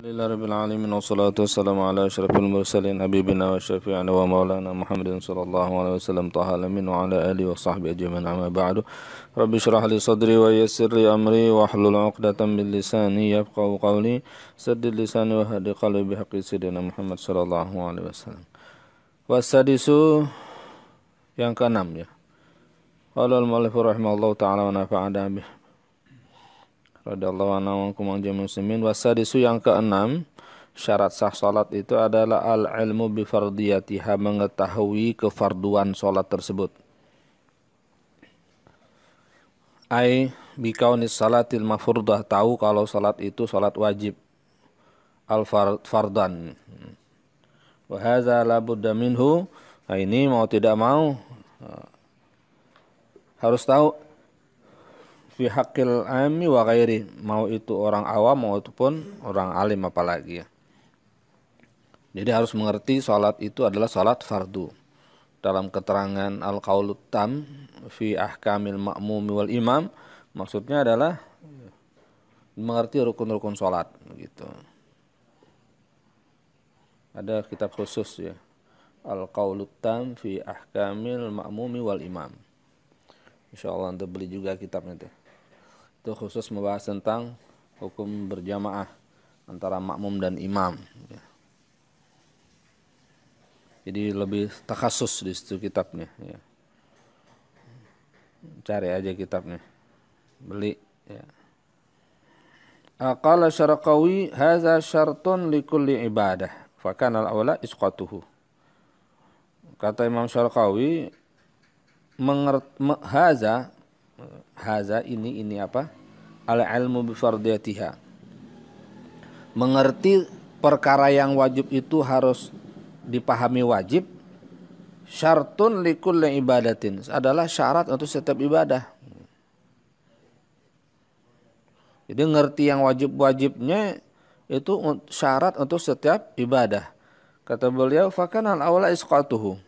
Alhamdulillahirabbil alamin wassalatu wassalamu ala asyrafil mursalin habibina wa syafi'ina wa maulana Muhammadin sallallahu alaihi wasallam taha alamin wa ala alihi wa sahbihi ajmain amma ba'du. Rabbi shrah li sadri wa yassir li amri wa hlul 'uqdatam min lisani yafqahu qawli saddid lisani wa hadi qalbi bihaqqi sayyidina Muhammad sallallahu alaihi wasallam. Wasadisu yang keenam ya. Qala al-mu'allif rahimahullahu ta'ala wa nafa'ana bih. Radhiyallahu anhu wa jami'il muslimin. Wasadisu yang keenam, syarat sah salat itu adalah al-ilmu bi fardiyatiha, mengetahui kefarduan salat tersebut. Ai bi kaunis salatil mafruḍah, tahu kalau salat itu salat wajib al-fardan. Wa hadza la budda minhu. Nah, ini mau tidak mau harus tahu fi haqqil ami wa ghairi, mau itu orang awam maupun orang alim apalagi ya. Jadi harus mengerti salat itu adalah salat fardu. Dalam keterangan al-qaulut tam fi ahkamil ma'mumi wal imam, maksudnya adalah mengerti rukun-rukun salat gitu. Ada kitab khusus ya. Al-qaulut tam fi ahkamil ma'mumi wal imam. Insyaallah Anda beli juga kitabnya itu. Itu khusus membahas tentang hukum berjamaah antara makmum dan imam. Jadi lebih takhasus di situ kitabnya. Ya. Cari aja kitabnya, beli. Ya. Qala Syarqawi, hadza syartun likulli ibadah, fa kana al-awla isqatuhu. Kata Imam Syarqawi, haza ini apa? Al-ilmu bi fardiyatiha. Mengerti perkara yang wajib itu harus dipahami wajib. Syartun likulli ibadatin, adalah syarat untuk setiap ibadah. Jadi ngerti yang wajib-wajibnya itu syarat untuk setiap ibadah. Kata beliau, fakana al-awla isqatuhu.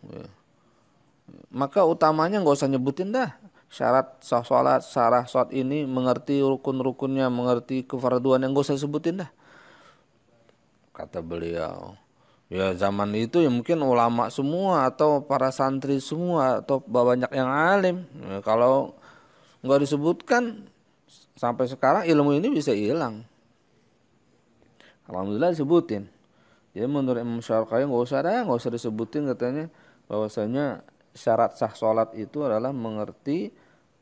Maka utamanya nggak usah nyebutin dah syarat sah salat, syarat salat ini, mengerti rukun-rukunnya, mengerti kefarduan, yang nggak usah sebutin dah. Kata beliau, ya zaman itu ya mungkin ulama semua atau para santri semua atau banyak yang alim. Ya, kalau nggak disebutkan sampai sekarang ilmu ini bisa hilang. Alhamdulillah disebutin. Jadi menurut Imam Syarqawi nggak usah disebutin, katanya bahwasanya syarat sah sholat itu adalah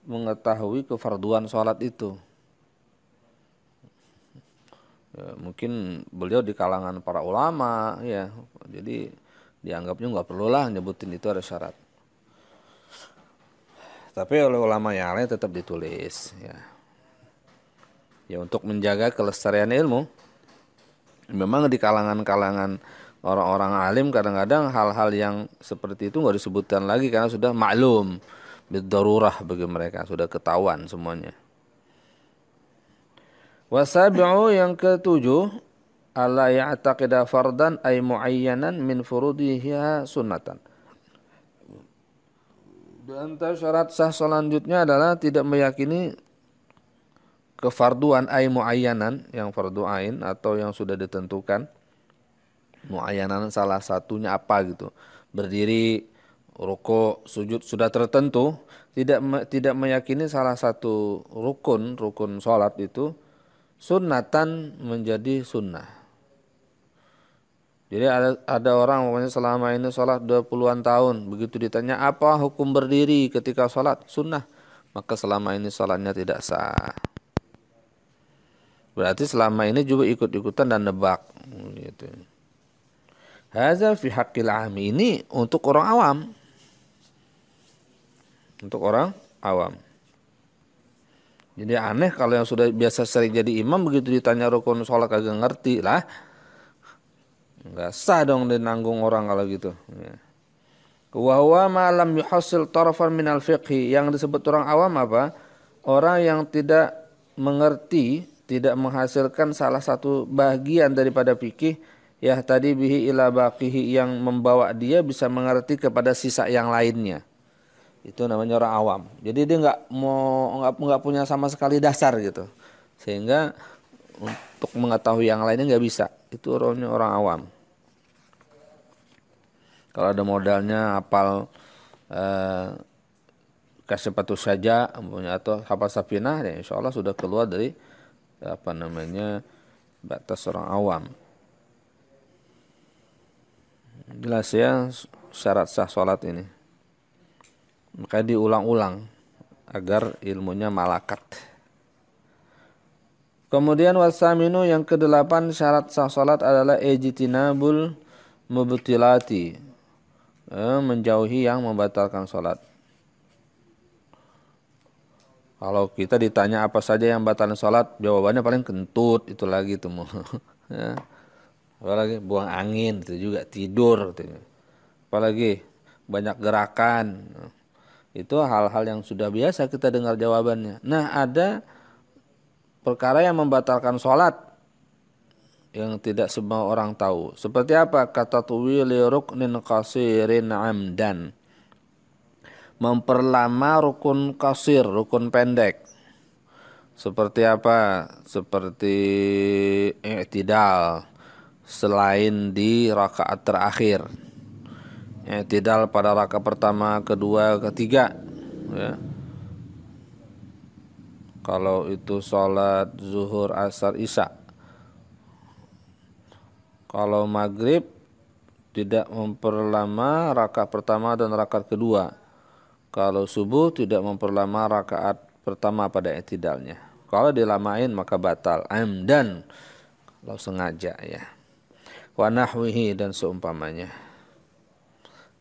mengetahui kefarduan sholat itu. Ya, mungkin beliau di kalangan para ulama ya, jadi dianggapnya nggak perlulah nyebutin itu ada syarat. Tapi oleh ulama yang lain tetap ditulis ya. Ya untuk menjaga kelestarian ilmu. Memang di kalangan-kalangan orang-orang alim kadang-kadang hal-hal yang seperti itu nggak disebutkan lagi karena sudah maklum bidarurah bagi mereka, sudah ketahuan semuanya. Wasabi'u yang ketujuh, alla ya'taqida fardan ay muayyanan min furudiha sunnatan. Dan syarat sah selanjutnya adalah tidak meyakini kefarduan ay muayyanan, yang fardu ain atau yang sudah ditentukan. Muayyanan salah satunya apa gitu, berdiri, rukuk, sujud sudah tertentu, tidak meyakini salah satu rukun salat itu sunnatan menjadi sunnah. Jadi ada orang pokoknya selama ini salat 20-an tahun, begitu ditanya apa hukum berdiri ketika salat, sunnah, maka selama ini salatnya tidak sah. Berarti selama ini juga ikut-ikutan dan nebak gitu. Hadza fi haqqil ami, ini untuk orang awam. Untuk orang awam. Jadi aneh kalau yang sudah biasa sering jadi imam begitu ditanya rukun sholat kagak ngerti lah. Enggak sah dong dinanggung orang kalau gitu. Wa huwa ma lam yuhassil tarafan minal fiqhi, yang disebut orang awam apa? Orang yang tidak mengerti, tidak menghasilkan salah satu bagian daripada fikih. Ya tadi bihi ila baqihi, yang membawa dia bisa mengerti kepada sisa yang lainnya. Itu namanya orang awam. Jadi dia nggak punya sama sekali dasar gitu. Sehingga untuk mengetahui yang lainnya nggak bisa. Itu orang awam. Kalau ada modalnya hafal kasepatu saja atau hafal safinah, ya insya Allah sudah keluar dari batas orang awam. Jelas ya syarat sah sholat ini. Makanya diulang-ulang agar ilmunya malakat. Kemudian wasaminu yang ke-8 syarat sah sholat adalah ijtinabul mubtilati, menjauhi yang membatalkan sholat. Kalau kita ditanya apa saja yang batalkan sholat, jawabannya paling kentut itu lagi tuh. Ya. Apalagi buang angin itu juga, tidur gitu. Apalagi banyak gerakan. Itu hal-hal yang sudah biasa kita dengar jawabannya. Nah, ada perkara yang membatalkan sholat yang tidak semua orang tahu. Seperti apa? Kata tuwili ruknin qasirin amdan. Memperlama rukun qasir, rukun pendek. Seperti apa? Seperti i'tidal selain di rakaat terakhir. I'tidal pada rakaat pertama, kedua, ketiga, ya. Kalau itu sholat zuhur, asar, isya. Kalau maghrib tidak memperlama rakaat pertama dan rakaat kedua. Kalau subuh tidak memperlama rakaat pertama pada i'tidalnya. Kalau dilamain maka batal amdan, kalau sengaja ya. Wa nahwihi dan seumpamanya.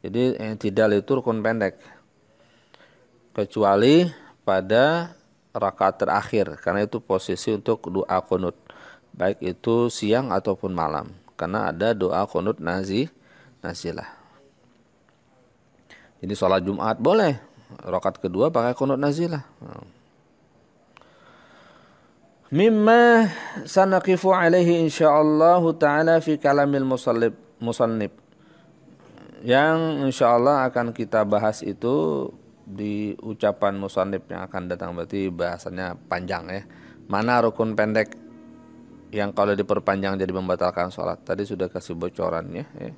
Jadi i'tidal itu rukun pendek. Kecuali pada rakaat terakhir, karena itu posisi untuk doa qunut. Baik itu siang ataupun malam. Karena ada doa qunut nazilah. Jadi sholat Jumat boleh. Rakaat kedua pakai qunut nazilah. Mimma sanaqifu alaihi insyaallah ta'ala fi kalamil musannif. Yang insyaallah akan kita bahas itu di ucapan musannif yang akan datang, berarti bahasannya panjang ya. Mana rukun pendek yang kalau diperpanjang jadi membatalkan sholat? Tadi sudah kasih bocorannya ya.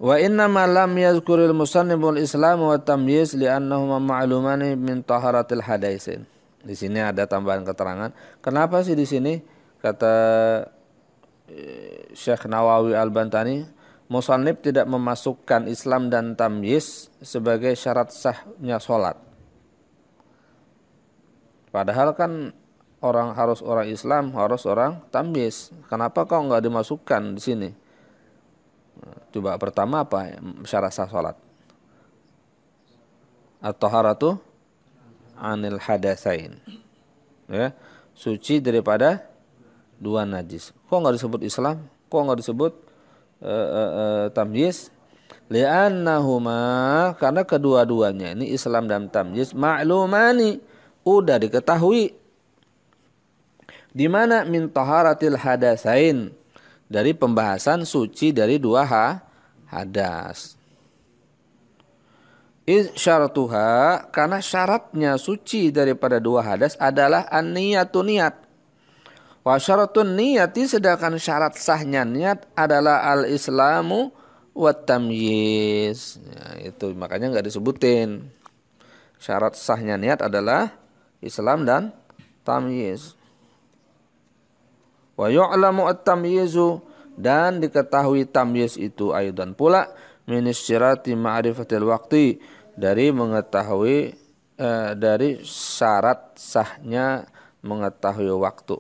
Wa inna ma lam yazkuril musanniful islam wa tamyiz li'annahuma ma'lumani min taharatil hadaisin. Di sini ada tambahan keterangan. Kenapa sih di sini kata Syekh Nawawi Al-Bantani, musannif tidak memasukkan Islam dan tamyiz sebagai syarat sahnya sholat. Padahal kan harus orang Islam, harus orang tamyiz. Kenapa kok nggak dimasukkan di sini? Coba pertama apa syarat sah sholat? At-taharatu anil hadatsain. Ya, suci daripada dua najis. Kok nggak disebut Islam? Kok nggak disebut tamyiz? Li'annahuma, karena kedua-duanya ini Islam dan tamyiz ma'lumani, udah diketahui. Di mana min taharatil hadatsain, dari pembahasan suci dari dua hadas. Syaratuha, karena syaratnya suci daripada dua hadas adalah an-niyatu, niat. Wa syaratun niyati, sedangkan syarat sahnya niat adalah al-islamu wa tamyiz. Ya, itu makanya nggak disebutin. Syarat sahnya niat adalah Islam dan tamyiz. Wa yu'lamu at-tamyizu, dan diketahui tamyiz itu aidan pula min isyarati ma'rifatil waqti, dari mengetahui dari syarat sahnya mengetahui waktu.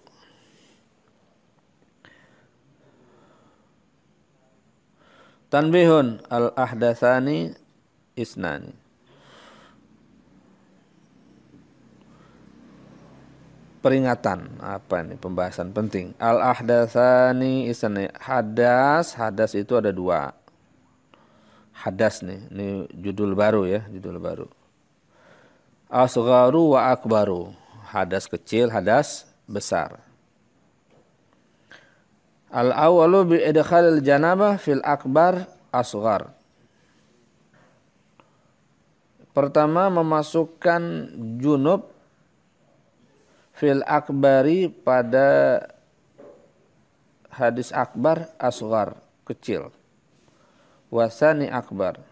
Tanbihun al-ahdatsani isnani. Peringatan, apa ini pembahasan penting. Al-ahdatsani isnani, hadas itu ada dua. Hadas nih, ini judul baru ya, judul baru. Asgharu wa akbaru, hadas kecil, hadas besar. Al-awwalu bi idkhalil janabah fil akbar asghar. Pertama, memasukkan junub fil akbari pada hadis akbar asghar kecil, wasani akbar.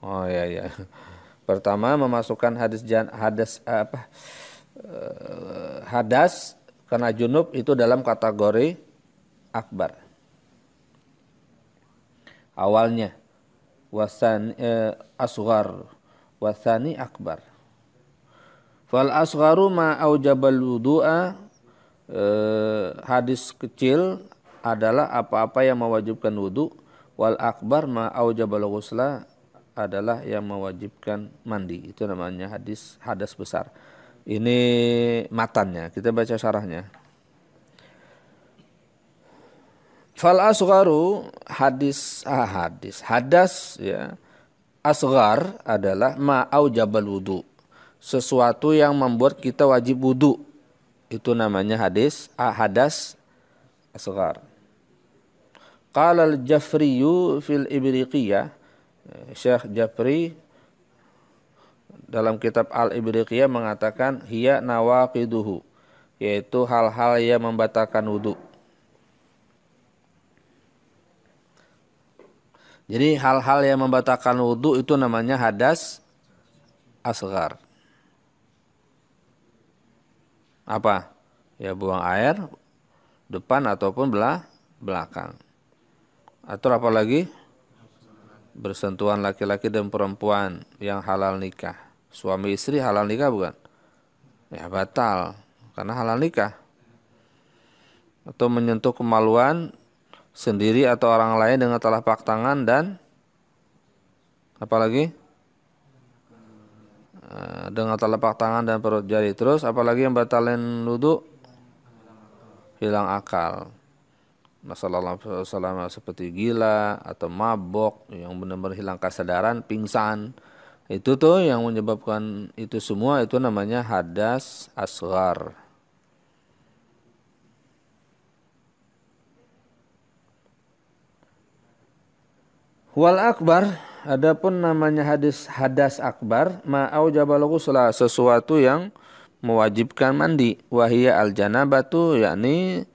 Oh ya. Pertama memasukkan hadas karena junub itu dalam kategori akbar. Awalnya wasani asghar, wasani akbar. Fal asgharu ma aujabal wudu'a, hadis kecil adalah apa-apa yang mewajibkan wudu. Wal akbar ma aujabal ghusla adalah yang mewajibkan mandi. Itu namanya hadas besar. Ini matannya, kita baca syarahnya. Fal asgharu hadas ya. Asghar adalah ma aujabal wudu, sesuatu yang membuat kita wajib wudu. Itu namanya hadas asghar. Qala al-Jafriyu fil Ibriqiyah, Syekh Jafri dalam kitab Al-Ibriqiyah mengatakan hiya nawaqiduhu, yaitu hal-hal yang membatalkan wudu. Jadi hal-hal yang membatalkan wudu itu namanya hadas asghar. Apa? Ya buang air depan ataupun belakang. Atau apa lagi? Bersentuhan laki-laki dan perempuan yang halal nikah. Suami istri halal nikah bukan? Ya batal karena halal nikah. Atau menyentuh kemaluan sendiri atau orang lain dengan telapak tangan dan apa lagi? Dengan telapak tangan dan perut jari. Terus apalagi yang batalin wudu? Hilang akal. Masalah seperti gila atau mabok yang benar-benar hilang kesadaran, pingsan. Itu tuh yang menyebabkan itu semua, itu namanya hadas asghar. Wal akbar, adapun namanya hadas akbar, ma'au jabal ghusla, sesuatu yang mewajibkan mandi. Wahia al janabatu, yakni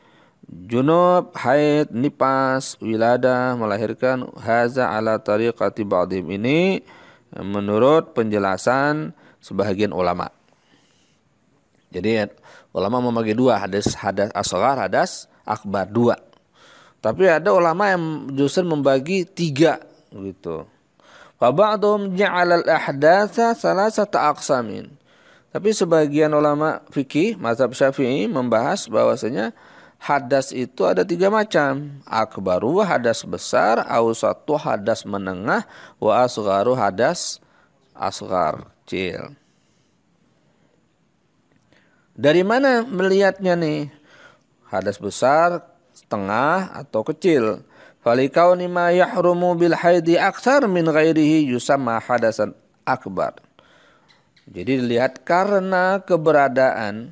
junub, haid, nifas, wilada, melahirkan. Haza ala tariqati ba'dihim, ini menurut penjelasan sebahagian ulama. Jadi ulama membagi dua, hadas asghar, hadas akbar, dua. Tapi ada ulama yang justru membagi tiga gitu. Wa ba'dhum ja'ala al-ahdatsa salasata aqsamin. Tapi sebagian ulama fikih mazhab Syafi'i membahas bahwasanya hadas itu ada tiga macam. Akbaru hadas besar, awsatu hadas menengah, wa asgharu hadas asghar kecil. Dari mana melihatnya nih? Hadas besar, setengah atau kecil. Falikauni ma yahrumu bil haidi aktsar min ghairihi yusamma hadasan akbar. Jadi dilihat karena keberadaan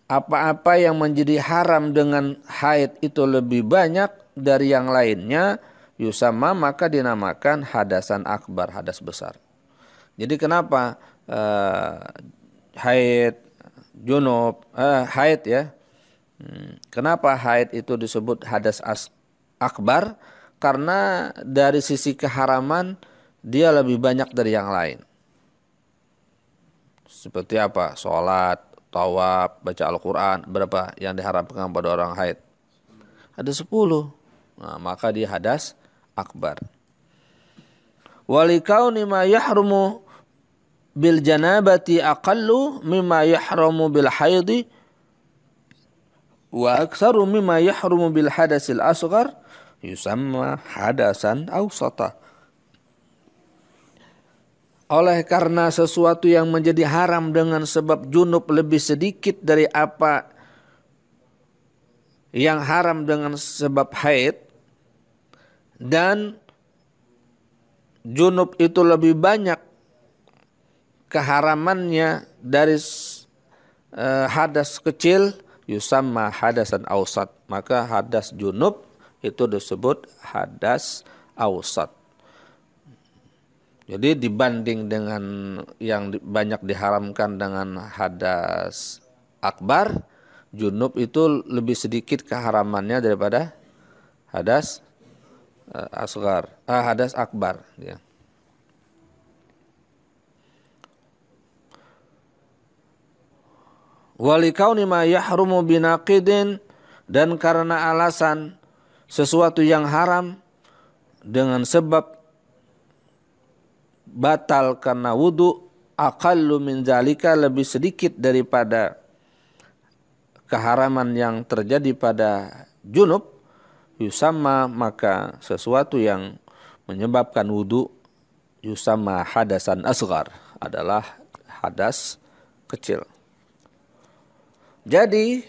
apa-apa yang menjadi haram dengan haid itu lebih banyak dari yang lainnya, yusamma, maka dinamakan hadasan akbar, hadas besar. Jadi kenapa haid junub, haid ya, kenapa haid itu disebut hadas akbar? Karena dari sisi keharaman dia lebih banyak dari yang lain. Seperti apa? Sholat, tawaf, baca Al-Quran, berapa yang diharamkan pada orang haid? Ada 10. Nah, maka dia hadas akbar. Walikauni ma yahrumu bil janabati aqallu mimma yahrumu bil haidi wa aktsaru mimma yahrumu bil hadasil asghar yusamma hadasan awsata. Oleh karena sesuatu yang menjadi haram dengan sebab junub lebih sedikit dari apa yang haram dengan sebab haid, dan junub itu lebih banyak keharamannya dari hadas kecil, yusamma hadasan awsat, maka hadas junub itu disebut hadas awsat. Jadi dibanding dengan yang banyak diharamkan dengan hadas akbar, junub itu lebih sedikit keharamannya daripada hadas hadas akbar. Ya. Walikauni ma yahrumu binaqidin, dan karena alasan sesuatu yang haram dengan sebab batal karena wudu, aqallu min zalika, lebih sedikit daripada keharaman yang terjadi pada junub, yusamma, maka sesuatu yang menyebabkan wudu yusamma hadasan asghar, adalah hadas kecil. Jadi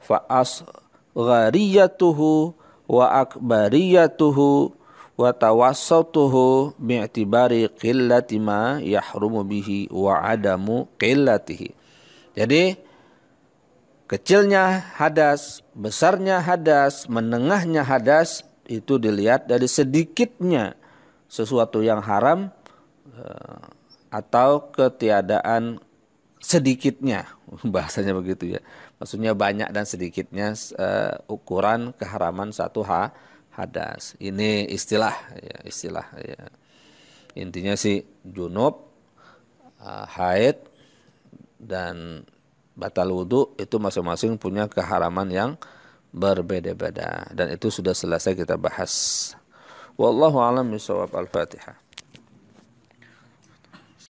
fa asghariyatuhu wa akbariyatuhu wa tawassatuhu bi'tibari qillati ma yahrumu bihi wa adamu qillatihi. Jadi kecilnya hadas, besarnya hadas, menengahnya hadas itu dilihat dari sedikitnya sesuatu yang haram atau ketiadaan sedikitnya, bahasanya begitu ya. Maksudnya banyak dan sedikitnya ukuran keharaman satu hadas. Ini istilah ya. Intinya sih junub, haid dan batal wudu itu masing-masing punya keharaman yang berbeda-beda, dan itu sudah selesai kita bahas. Wallahu a'lam bishawab. Al-Fatihah.